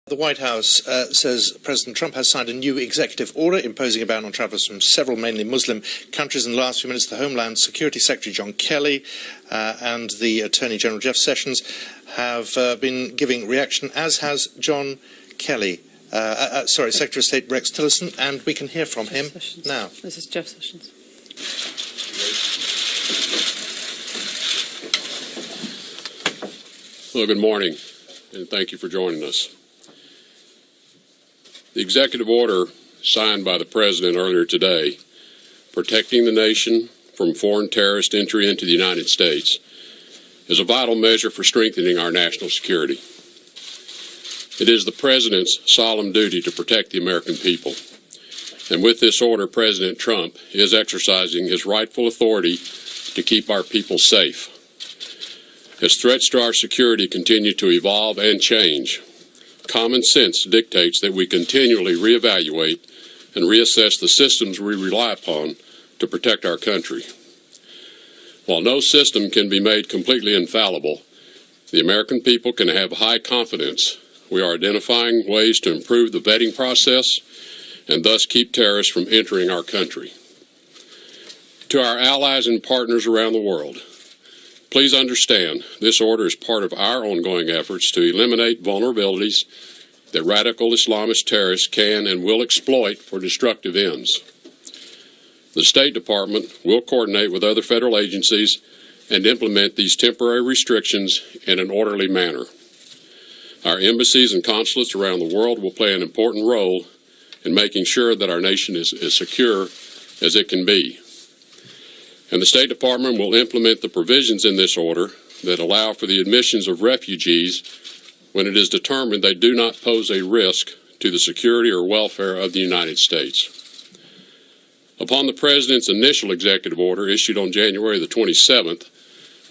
The White House says President Trump has signed a new executive order imposing a ban on travellers from several mainly Muslim countries. In the last few minutes, the Homeland Security Secretary John Kelly and the Attorney General Jeff Sessions have been giving reaction, as has John Kelly. Secretary of State Rex Tillerson, and we can hear from him now. This is Jeff Sessions. Well, good morning, and thank you for joining us. The executive order signed by the President earlier today, protecting the nation from foreign terrorist entry into the United States, is a vital measure for strengthening our national security. It is the President's solemn duty to protect the American people. And with this order, President Trump is exercising his rightful authority to keep our people safe. As threats to our security continue to evolve and change, common sense dictates that we continually reevaluate and reassess the systems we rely upon to protect our country. While no system can be made completely infallible, the American people can have high confidence we are identifying ways to improve the vetting process and thus keep terrorists from entering our country. To our allies and partners around the world, please understand this order is part of our ongoing efforts to eliminate vulnerabilities that radical Islamist terrorists can and will exploit for destructive ends. The State Department will coordinate with other federal agencies and implement these temporary restrictions in an orderly manner. Our embassies and consulates around the world will play an important role in making sure that our nation is as secure as it can be. And the State Department will implement the provisions in this order that allow for the admissions of refugees when it is determined they do not pose a risk to the security or welfare of the United States. Upon the President's initial executive order issued on January the 27th,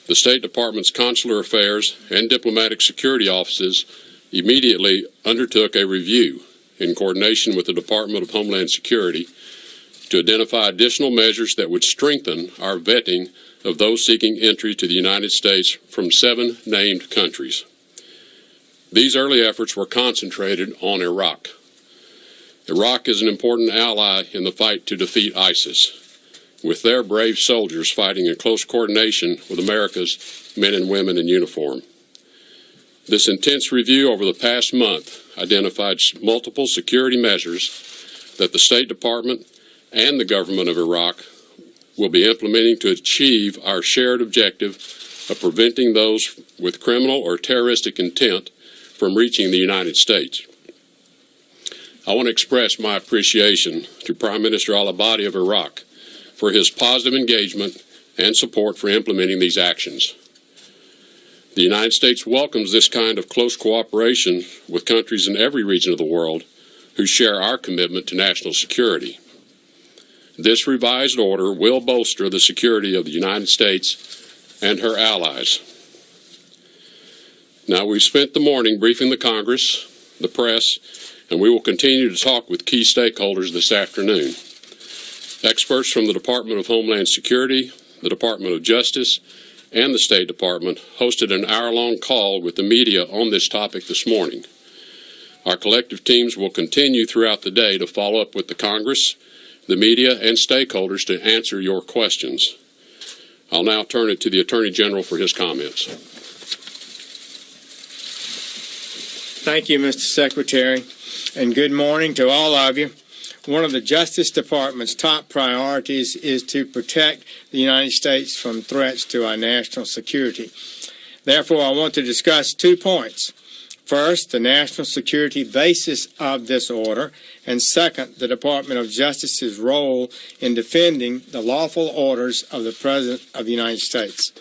the State Department's Consular Affairs and Diplomatic Security offices immediately undertook a review in coordination with the Department of Homeland Security to identify additional measures that would strengthen our vetting of those seeking entry to the United States from 7 named countries. These early efforts were concentrated on Iraq. Iraq is an important ally in the fight to defeat ISIS, with their brave soldiers fighting in close coordination with America's men and women in uniform. This intense review over the past month identified multiple security measures that the State Department and the government of Iraq will be implementing to achieve our shared objective of preventing those with criminal or terroristic intent from reaching the United States. I want to express my appreciation to Prime Minister al-Abadi of Iraq for his positive engagement and support for implementing these actions. The United States welcomes this kind of close cooperation with countries in every region of the world who share our commitment to national security. This revised order will bolster the security of the United States and her allies. Now, we've spent the morning briefing the Congress, the press, and we will continue to talk with key stakeholders this afternoon. Experts from the Department of Homeland Security, the Department of Justice, and the State Department hosted an hour-long call with the media on this topic this morning. Our collective teams will continue throughout the day to follow up with the Congress, the media, and stakeholders to answer your questions. I'll now turn it to the Attorney General for his comments. Thank you, Mr. Secretary, and good morning to all of you. One of the Justice Department's top priorities is to protect the United States from threats to our national security. Therefore, I want to discuss 2 points. First, the national security basis of this order, and second, the Department of Justice's role in defending the lawful orders of the President of the United States.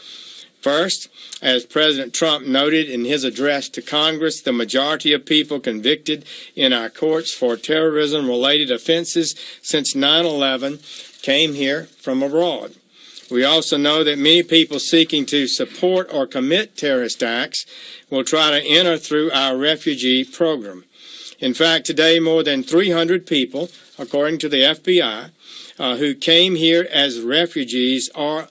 First, as President Trump noted in his address to Congress, the majority of people convicted in our courts for terrorism-related offenses since 9/11 came here from abroad. We also know that many people seeking to support or commit terrorist acts will try to enter through our refugee program. In fact, today more than 300 people, according to the FBI, who came here as refugees are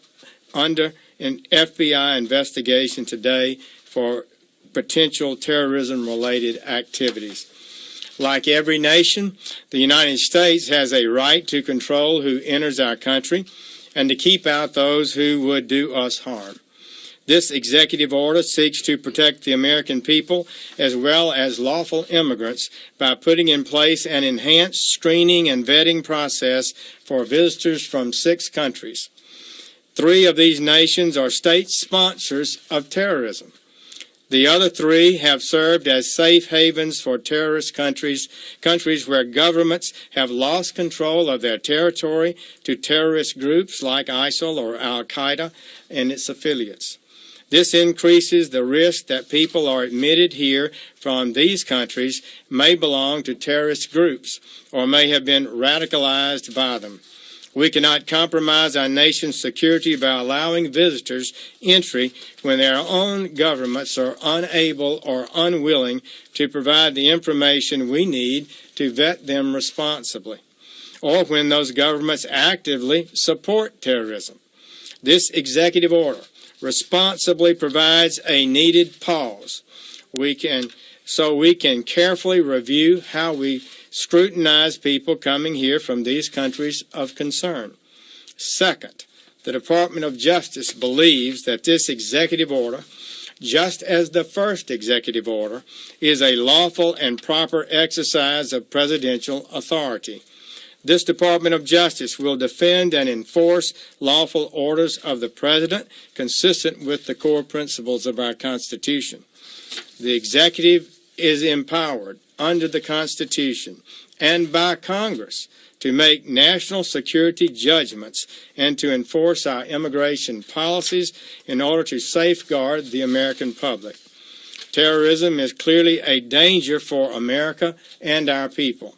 under an FBI investigation today for potential terrorism-related activities. Like every nation, the United States has a right to control who enters our country and to keep out those who would do us harm. This executive order seeks to protect the American people as well as lawful immigrants by putting in place an enhanced screening and vetting process for visitors from 6 countries. 3 of these nations are state sponsors of terrorism. The other 3 have served as safe havens for terrorist countries where governments have lost control of their territory to terrorist groups like ISIL or Al-Qaeda and its affiliates. This increases the risk that people are admitted here from these countries may belong to terrorist groups or may have been radicalized by them. We cannot compromise our nation's security by allowing visitors entry when their own governments are unable or unwilling to provide the information we need to vet them responsibly, or when those governments actively support terrorism. This executive order responsibly provides a needed pause. We can carefully review how we scrutinize people coming here from these countries of concern. Second, the Department of Justice believes that this executive order, just as the first executive order, is a lawful and proper exercise of presidential authority. This Department of Justice will defend and enforce lawful orders of the President consistent with the core principles of our Constitution. The executive is empowered under the Constitution and by Congress to make national security judgments and to enforce our immigration policies in order to safeguard the American public. Terrorism is clearly a danger for America and our people.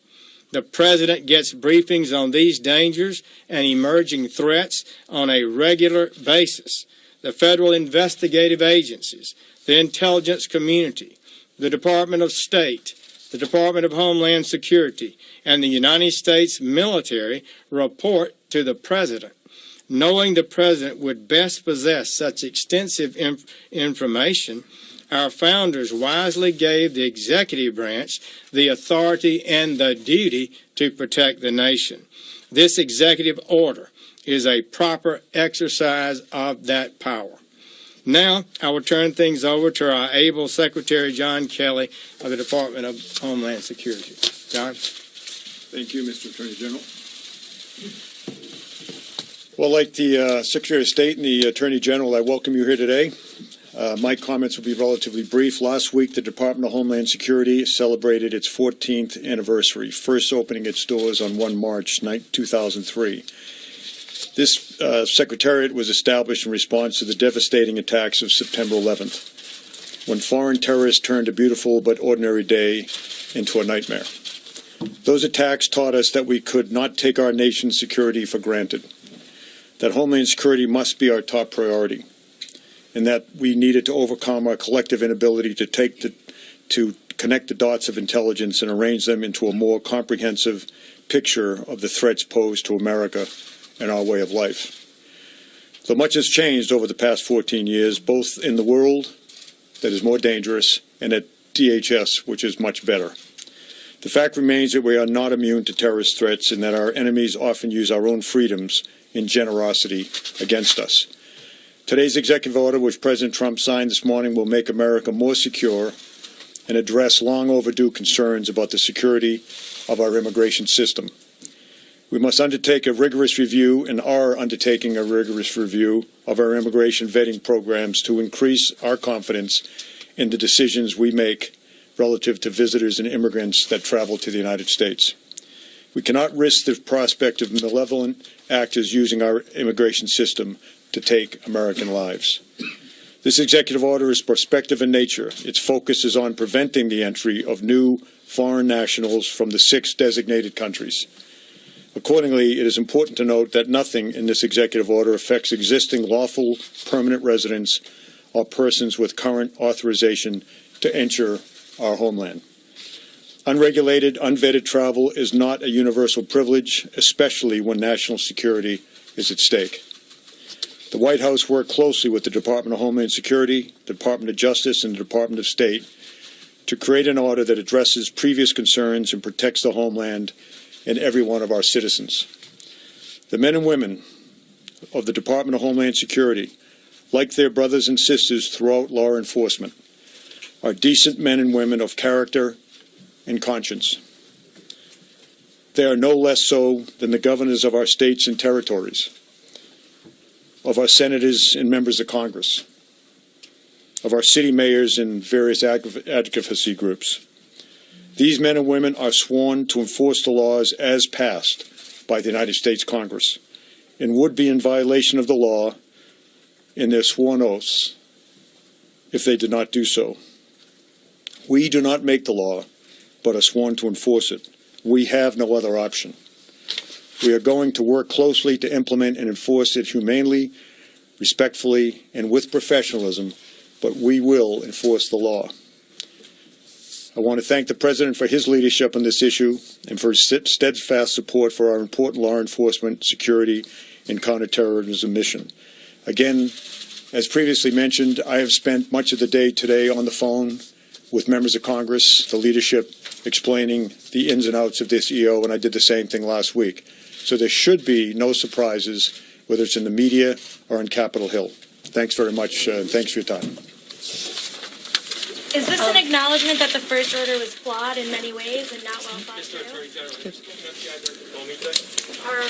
The President gets briefings on these dangers and emerging threats on a regular basis. The federal investigative agencies, the intelligence community, the Department of State, the Department of Homeland Security, and the United States military report to the President. Knowing the President would best possess such extensive information, our founders wisely gave the executive branch the authority and the duty to protect the nation. This executive order is a proper exercise of that power. Now, I will turn things over to our able Secretary John Kelly of the Department of Homeland Security. John? Thank you, Mr. Attorney General. Well, like the Secretary of State and the Attorney General, I welcome you here today. My comments will be relatively brief. Last week, the Department of Homeland Security celebrated its 14th anniversary, first opening its doors on 1 March 2003. This Secretariat was established in response to the devastating attacks of September 11th, when foreign terrorists turned a beautiful but ordinary day into a nightmare. Those attacks taught us that we could not take our nation's security for granted, that Homeland Security must be our top priority, and that we needed to overcome our collective inability to connect the dots of intelligence and arrange them into a more comprehensive picture of the threats posed to America and our way of life. Though much has changed over the past 14 years, both in the world that is more dangerous and at DHS, which is much better. The fact remains that we are not immune to terrorist threats and that our enemies often use our own freedoms in generosity against us. Today's executive order, which President Trump signed this morning, will make America more secure and address long overdue concerns about the security of our immigration system. We must undertake a rigorous review and are undertaking a rigorous review of our immigration vetting programs to increase our confidence in the decisions we make relative to visitors and immigrants that travel to the United States. We cannot risk the prospect of malevolent actors using our immigration system to take American lives. This executive order is prospective in nature. Its focus is on preventing the entry of new foreign nationals from the 6 designated countries. Accordingly, it is important to note that nothing in this executive order affects existing lawful permanent residents or persons with current authorization to enter our homeland. Unregulated, unvetted travel is not a universal privilege, especially when national security is at stake. The White House worked closely with the Department of Homeland Security, the Department of Justice, and the Department of State to create an order that addresses previous concerns and protects the homeland and every one of our citizens. The men and women of the Department of Homeland Security, like their brothers and sisters throughout law enforcement, are decent men and women of character and conscience. They are no less so than the governors of our states and territories, of our senators and members of Congress, of our city mayors and various advocacy groups. These men and women are sworn to enforce the laws as passed by the United States Congress and would be in violation of the law in their sworn oaths if they did not do so. We do not make the law, but are sworn to enforce it. We have no other option. We are going to work closely to implement and enforce it humanely, respectfully, and with professionalism, but we will enforce the law. I want to thank the President for his leadership on this issue and for his steadfast support for our important law enforcement, security, and counterterrorism mission. Again, as previously mentioned, I have spent much of the day today on the phone with members of Congress, the leadership, explaining the ins and outs of this EO, and I did the same thing last week. So there should be no surprises, whether it's in the media or on Capitol Hill. Thanks very much, and thanks for your time. Is this an acknowledgement that the first order was flawed in many ways and not well thought through?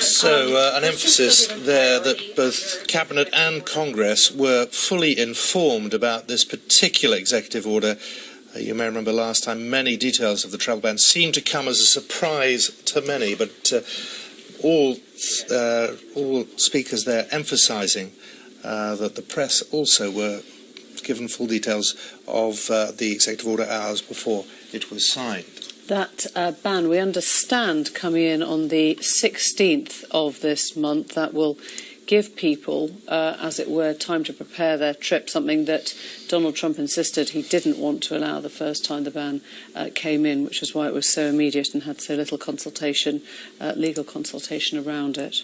So an emphasis there that both Cabinet and Congress were fully informed about this particular executive order. You may remember last time many details of the travel ban seemed to come as a surprise to many, but all speakers there emphasising that the press also were given full details of the executive order hours before it was signed. That ban, we understand, coming in on the 16th of this month, that will give people, as it were, time to prepare their trip, something that Donald Trump insisted he didn't want to allow the first time the ban came in, which is why it was so immediate and had so little consultation, legal consultation around it.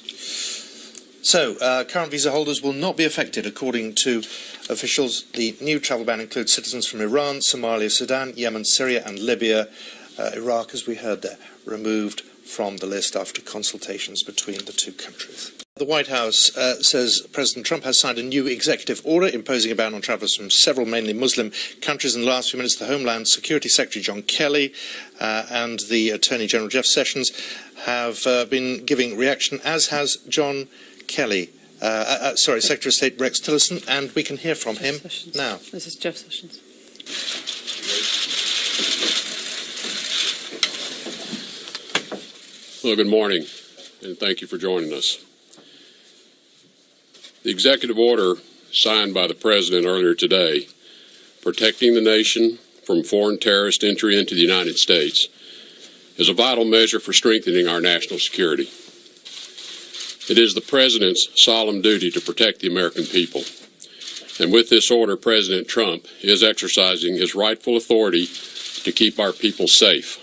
So, current visa holders will not be affected, according to officials. The new travel ban includes citizens from Iran, Somalia, Sudan, Yemen, Syria and Libya. Iraq, as we heard there, removed from the list after consultations between the two countries. The White House says President Trump has signed a new executive order imposing a ban on travellers from several mainly Muslim countries. In the last few minutes, the Homeland Security Secretary John Kelly and the Attorney General Jeff Sessions have been giving reaction, as has John Kelly. Secretary of State Rex Tillerson, and we can hear from him now. This is Jeff Sessions. Well, good morning, and thank you for joining us. The executive order signed by the President earlier today, protecting the nation from foreign terrorist entry into the United States, is a vital measure for strengthening our national security. It is the President's solemn duty to protect the American people. And with this order, President Trump is exercising his rightful authority to keep our people safe.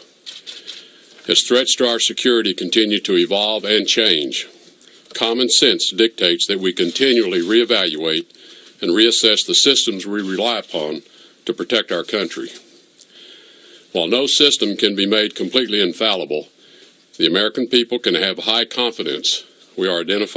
As threats to our security continue to evolve and change, common sense dictates that we continually reevaluate and reassess the systems we rely upon to protect our country. While no system can be made completely infallible, the American people can have high confidence we are identifying